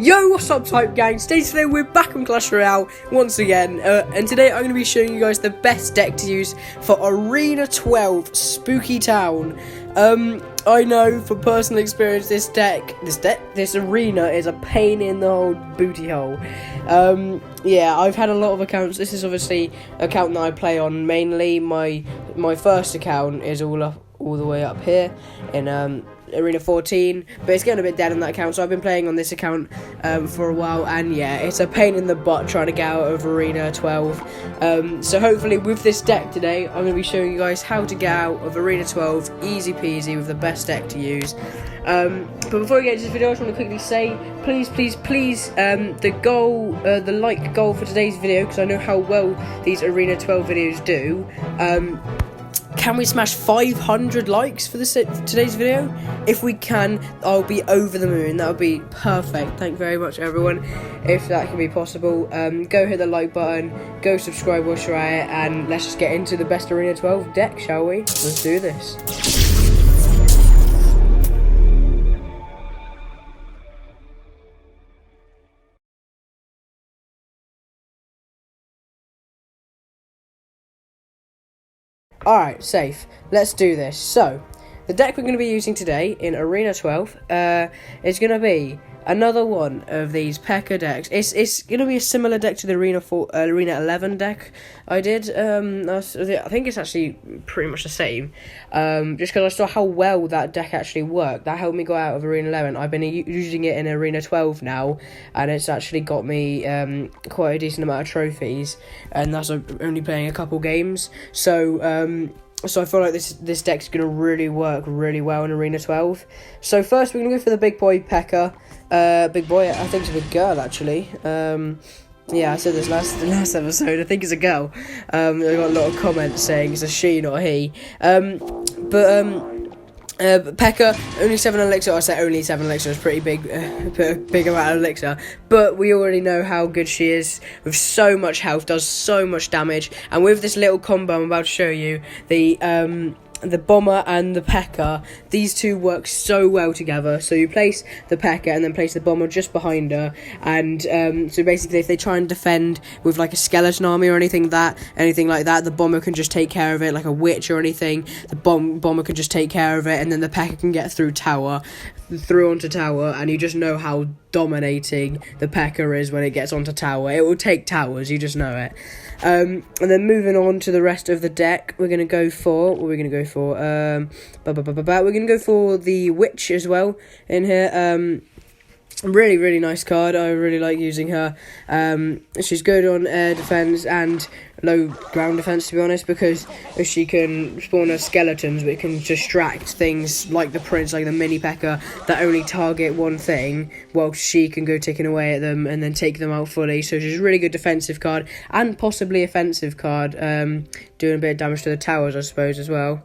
Yo, what's up, Type Gang? Today we're back on Clash Royale once again, and today I'm going to be showing you guys the best deck to use for Arena 12 Spooky Town. I know from personal experience this arena is a pain in the whole booty hole. Yeah, I've had a lot of accounts. This is obviously an account that I play on mainly. My first account is all the way up here in Arena 14, but it's getting a bit dead on that account, so I've been playing on this account for a while, and yeah, it's a pain in the butt trying to get out of Arena 12. So hopefully with this deck today, I'm going to be showing you guys how to get out of Arena 12 easy peasy with the best deck to use. But before we get into this video, I just want to quickly say, please, the like goal for today's video, because I know how well these Arena 12 videos do. Can we smash 500 likes for today's video? If we can, I'll be over the moon. That would be perfect. Thank you very much, everyone. If that can be possible, go hit the like button, go subscribe whilst you're at it, and let's just get into the best Arena 12 deck, shall we? Let's do this. Alright, safe. Let's do this. So, the deck we're going to be using today in Arena 12 is going to be another one of these P.E.K.K.A decks. It's going to be a similar deck to the Arena 11 deck I did. I think it's actually pretty much the same. Just because I saw how well that deck actually worked. That helped me go out of Arena 11. I've been using it in Arena 12 now, and it's actually got me quite a decent amount of trophies, and that's only playing a couple games. So I feel like this deck's going to really work really well in Arena 12. So first we're going to go for the big boy P.E.K.K.A. Big boy, I think it's a good girl actually. Yeah, I said this last episode, I think it's a girl. I got a lot of comments saying it's a she, not a he. P.E.K.K.A, only 7 elixir. I say only 7 elixir, is pretty big, big amount of elixir. But we already know how good she is, with so much health, does so much damage. And with this little combo I'm about to show you, the bomber and the P.E.K.K.A, these two work so well together. So you place the P.E.K.K.A and then place the bomber just behind her, and so basically if they try and defend with like a skeleton army or anything like that, the bomber can just take care of it, like a witch or anything. The bomber can just take care of it, and then the P.E.K.K.A can get through onto tower, and you just know how dominating the P.E.K.K.A is when it gets onto tower. It will take towers, you just know it. And then moving on to the rest of the deck, we're going to go for, what are we going to go for? We're going to go for the witch as well in here. Really, really nice card. I really like using her. She's good on air defense and low ground defense, to be honest, because she can spawn her skeletons, but it can distract things like the prince, like the mini P.E.K.K.A that only target one thing, while she can go ticking away at them and then take them out fully. So she's a really good defensive card and possibly offensive card, doing a bit of damage to the towers, I suppose, as well.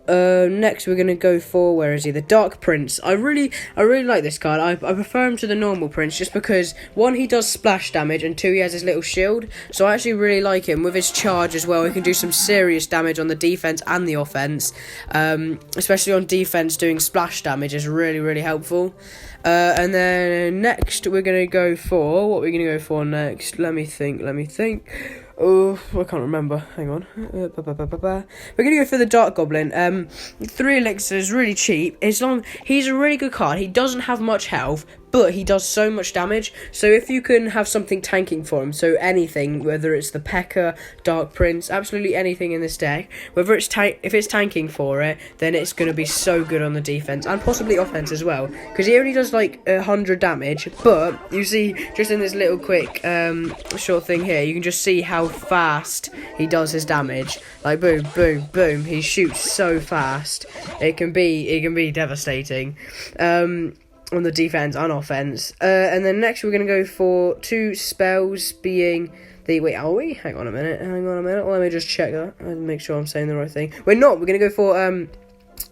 Next we're gonna go for, where is he? The Dark Prince. I really like this card. I prefer him to the normal Prince, just because one, he does splash damage, and two, he has his little shield. So I actually really like him with his charge as well. He can do some serious damage on the defense and the offense. Especially on defense, doing splash damage is really, really helpful. And then next we're gonna go for, what we're gonna go for next? Let me think. Oh, I can't remember. Hang on. We're going to go for the Dark Goblin. 3 elixirs, really cheap. He's a really good card. He doesn't have much health, but he does so much damage. So if you can have something tanking for him, so anything, whether it's the P.E.K.K.A, Dark Prince, absolutely anything in this deck, whether it's if it's tanking for it, then it's going to be so good on the defense and possibly offense as well, because he only does like 100 damage. But you see, just in this little quick short thing here, you can just see how fast he does his damage. Like boom, boom, boom. He shoots so fast. It can be devastating. On the defense and offense. And then next we're going to go for 2 spells, being the... Wait, are we? Hang on a minute. Let me just check that and make sure I'm saying the right thing. We're not. We're going to go for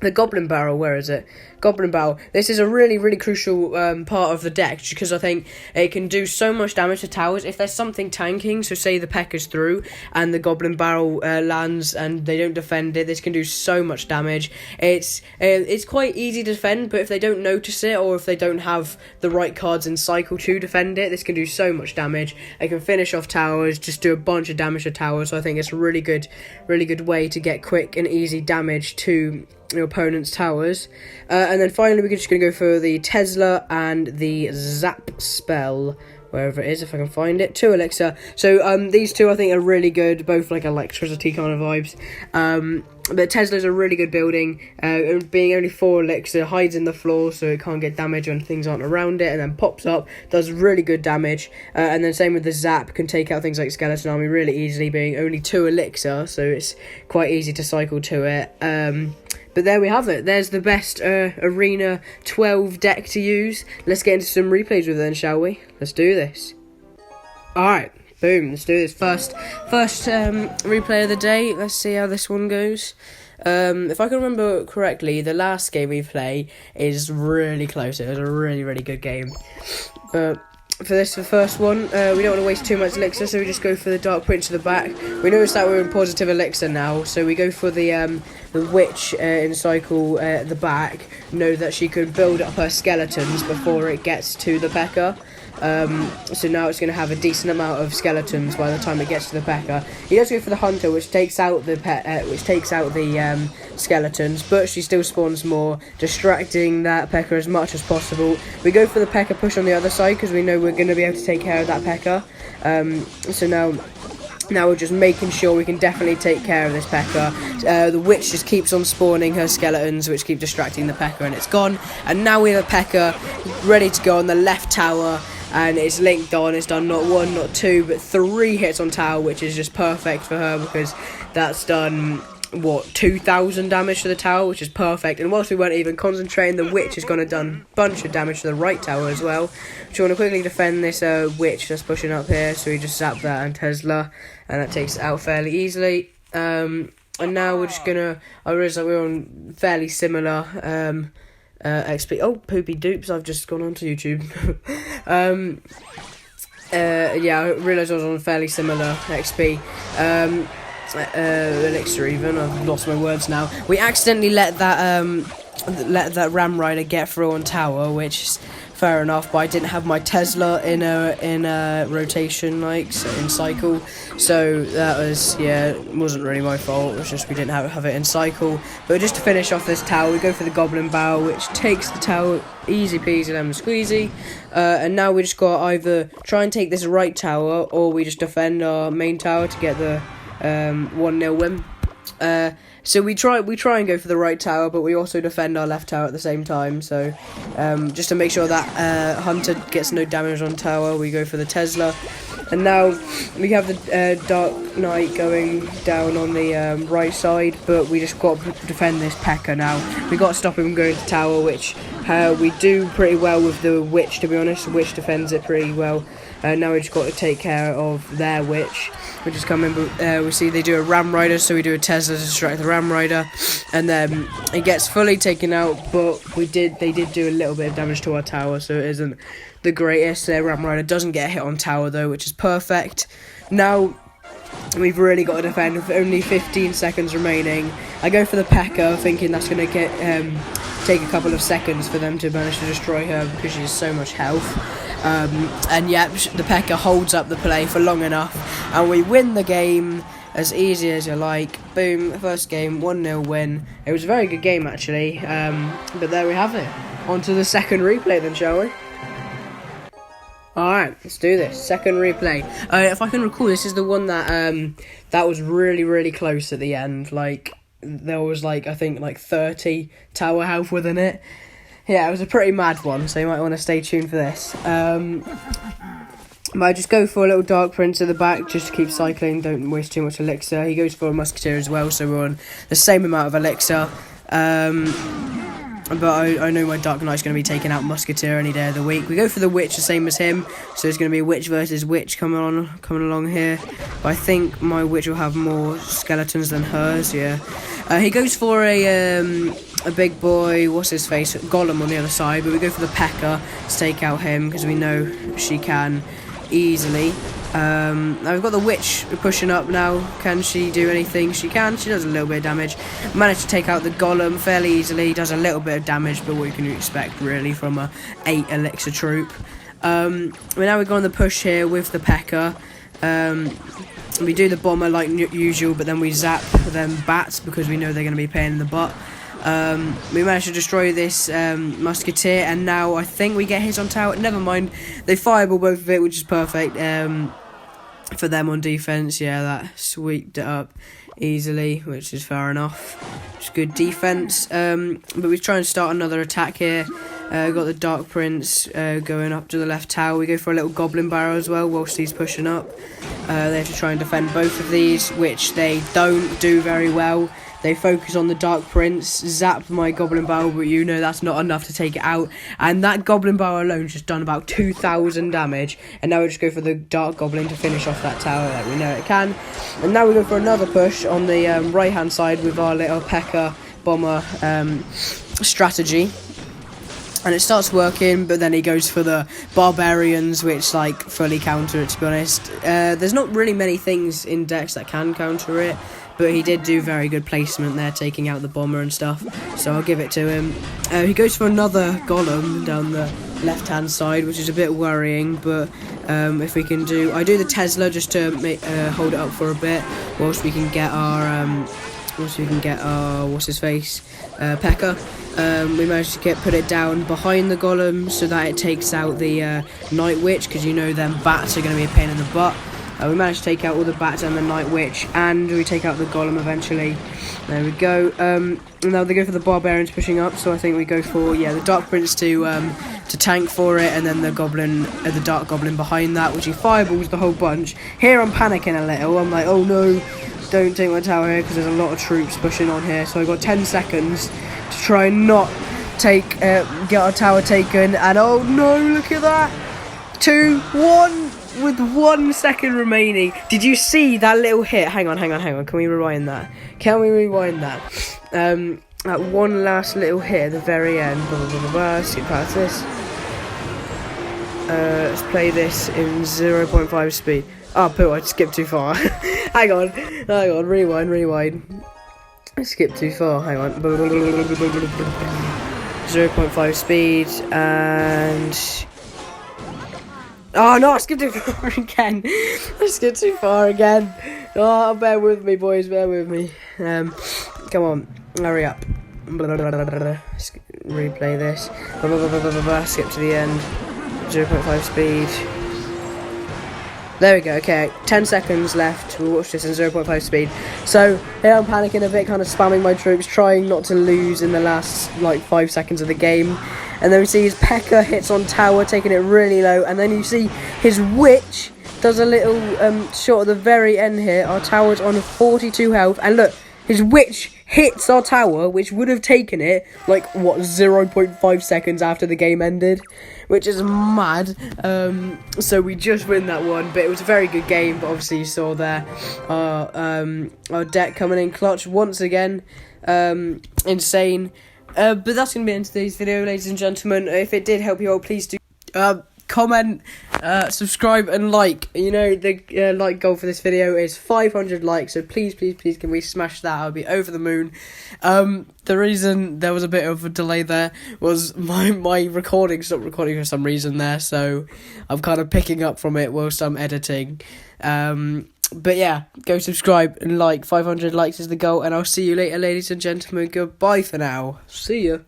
the Goblin Barrel, where is it? Goblin Barrel. This is a really, really crucial part of the deck, because I think it can do so much damage to towers. If there's something tanking, so say the P.E.K.K.A.'s through, and the Goblin Barrel lands, and they don't defend it, this can do so much damage. It's quite easy to defend, but if they don't notice it, or if they don't have the right cards in cycle to defend it, this can do so much damage. It can finish off towers, just do a bunch of damage to towers, so I think it's a really good way to get quick and easy damage to your opponent's towers. And then finally, we're just going to go for the Tesla and the Zap spell, wherever it is, if I can find it. 2 elixir. So these two I think are really good, both like electricity kind of vibes. But Tesla's a really good building, being only 4 elixir, hides in the floor so it can't get damage when things aren't around it, and then pops up, does really good damage. And then same with the Zap, can take out things like Skeleton Army really easily, being only 2 elixir, so it's quite easy to cycle to it. But there we have it. There's the best Arena 12 deck to use. Let's get into some replays with it then, shall we? Let's do this. Alright, boom, let's do this. First replay of the day. Let's see how this one goes. If I can remember correctly, the last game we play is really close. It was a really, really good game. But for the first one, we don't want to waste too much elixir, so we just go for the Dark Prince to the back. We notice that we're in positive elixir now, so we go for the Witch in cycle at the back. Know that she can build up her skeletons before it gets to the P.E.K.K.A. So now it's going to have a decent amount of skeletons by the time it gets to the P.E.K.K.A. He does go for the Hunter, which takes out the skeletons, but she still spawns more, distracting that P.E.K.K.A. as much as possible. We go for the P.E.K.K.A. push on the other side because we know we're going to be able to take care of that P.E.K.K.A. So now we're just making sure we can definitely take care of this P.E.K.K.A. The Witch just keeps on spawning her skeletons, which keep distracting the P.E.K.K.A. and it's gone. And now we have a P.E.K.K.A. ready to go on the left tower. And it's linked on, it's done not 1, not 2, but 3 hits on tower, which is just perfect for her, because that's done, 2,000 damage to the tower, which is perfect. And whilst we weren't even concentrating, the Witch has gone and done a bunch of damage to the right tower as well. So we want to quickly defend this Witch that's pushing up here, so we just zap that and Tesla, and that takes it out fairly easily. And now we're just gonna, I realise that we're on fairly similar XP. Oh, poopy dupes, I've just gone onto YouTube. Yeah, I realised I was on fairly similar XP. Elixir even, I've lost my words now. We accidentally let that Ram Rider get through on tower, which is fair enough, but I didn't have my Tesla in a rotation, like, so in cycle, so that was, it wasn't really my fault. It was just we didn't have it in cycle. But just to finish off this tower, we go for the Goblin Barrel, which takes the tower easy peasy lemon squeezy. And now we just got to either try and take this right tower, or we just defend our main tower to get the 1-0 win. So we try and go for the right tower, but we also defend our left tower at the same time. So just to make sure that Hunter gets no damage on tower, we go for the Tesla. And now we have the Dark Knight going down on the right side, but we just got to defend this P.E.K.K.A. now. We got to stop him going to tower, which we do pretty well with the Witch, to be honest. The Witch defends it pretty well. Now we just got to take care of their Witch, which is coming. We see they do a Ram Rider, so we do a Tesla to distract the Ram Rider, and then it gets fully taken out. But they did do a little bit of damage to our tower, so it isn't the greatest. Their Ram Rider doesn't get hit on tower though, which is perfect. Now we've really got to defend with only 15 seconds remaining. I go for the P.E.K.K.A. thinking that's going to take a couple of seconds for them to manage to destroy her because she has so much health. And yeah, the P.E.K.K.A. holds up the play for long enough, and we win the game as easy as you like. Boom, first game, 1-0 win. It was a very good game actually, but there we have it. On to the second replay then, shall we? Alright, let's do this. Second replay. If I can recall, this is the one that was really, really close at the end. Like, there was I think 30 tower health within it. Yeah, it was a pretty mad one, so you might want to stay tuned for this. Might just go for a little Dark Prince at the back, just to keep cycling, don't waste too much elixir. He goes for a Musketeer as well, so we're on the same amount of elixir. but I know my Dark Knight's going to be taking out Musketeer any day of the week. We go for the Witch, the same as him, so it's going to be Witch versus Witch coming along here. But I think my Witch will have more skeletons than hers, yeah. He goes for a big boy, what's his face, Golem on the other side, but we go for the P.E.K.K.A. to take out him, because we know she can easily. Now we've got the Witch pushing up now. Can she do anything? She can. She does a little bit of damage. Managed to take out the Golem fairly easily. Does a little bit of damage, but what you can expect really from a 8 elixir troop. But now we're going to push here with the P.E.K.K.A. We do the bomber like usual, but then we zap them bats because we know they're going to be paying in the butt. We managed to destroy this Musketeer, and now I think we get his on tower. Never mind, they fireball both of it, which is perfect for them on defense. Yeah, that sweeped it up easily, which is fair enough. It's good defense. But we try and start another attack here. Got the Dark Prince going up to the left tower. We go for a little Goblin Barrow as well whilst he's pushing up. They have to try and defend both of these, which they don't do very well. They focus on the Dark Prince, zap my Goblin Barrel, but you know that's not enough to take it out. And that Goblin Barrel alone just done about 2,000 damage. And now we just go for the Dark Goblin to finish off that tower that we know it can. And now we go for another push on the right-hand side with our little P.E.K.K.A. bomber strategy. And it starts working, but then he goes for the Barbarians, which, like, fully counter it, to be honest. There's not really many things in decks that can counter it. But he did do very good placement there, taking out the bomber and stuff. So I'll give it to him. He goes for another Golem down the left-hand side, which is a bit worrying. But if we can do... I do the Tesla just to hold it up for a bit, whilst we can get our... what's-his-face? P.E.K.K.A. We managed to put it down behind the Golem so that it takes out the Night Witch, because you know them bats are going to be a pain in the butt. We managed to take out all the bats and the Night Witch, and we take out the Golem eventually. There we go. Now they go for the Barbarians pushing up, so I think we go for the Dark Prince to tank for it, and then the Goblin, the Dark Goblin behind that, which he fireballs the whole bunch. Here I'm panicking a little. I'm like, oh no, don't take my tower here because there's a lot of troops pushing on here. So I got 10 seconds to try and not get our tower taken, and oh no, look at that, 2-1. With 1 second remaining. Did you see that little hit? Hang on. Can we rewind that? That one last little hit at the very end. Skip past this. Let's play this in 0.5 speed. Oh, poo, I skipped too far. Hang on. Rewind. I skipped too far. Hang on. 0.5 speed and... Oh no, I skipped too far again. Oh, bear with me, boys, bear with me. Come on, hurry up. Replay this. Skip to the end. 0.5 speed. There we go, okay, 10 seconds left. We'll watch this in 0.5 speed. So, here I'm panicking a bit, kind of spamming my troops, trying not to lose in the last, 5 seconds of the game. And then we see his P.E.K.K.A. hits on tower, taking it really low. And then you see his Witch does a little shot at the very end here. Our tower's on 42 health. And look, his Witch hits our tower, which would have taken it, 0.5 seconds after the game ended. Which is mad. So we just win that one. But it was a very good game. But obviously you saw there our deck coming in clutch once again. Insane. But that's going to be the end of today's video, ladies and gentlemen. If it did help you out, please do comment, subscribe and like. You know, the like goal for this video is 500 likes, so please can we smash that? I'll be over the moon. The reason there was a bit of a delay there was my recording stopped recording for some reason there, so I'm kind of picking up from it whilst I'm editing. But yeah, go subscribe and like. 500 likes is the goal, and I'll see you later, ladies and gentlemen. Goodbye for now. See ya.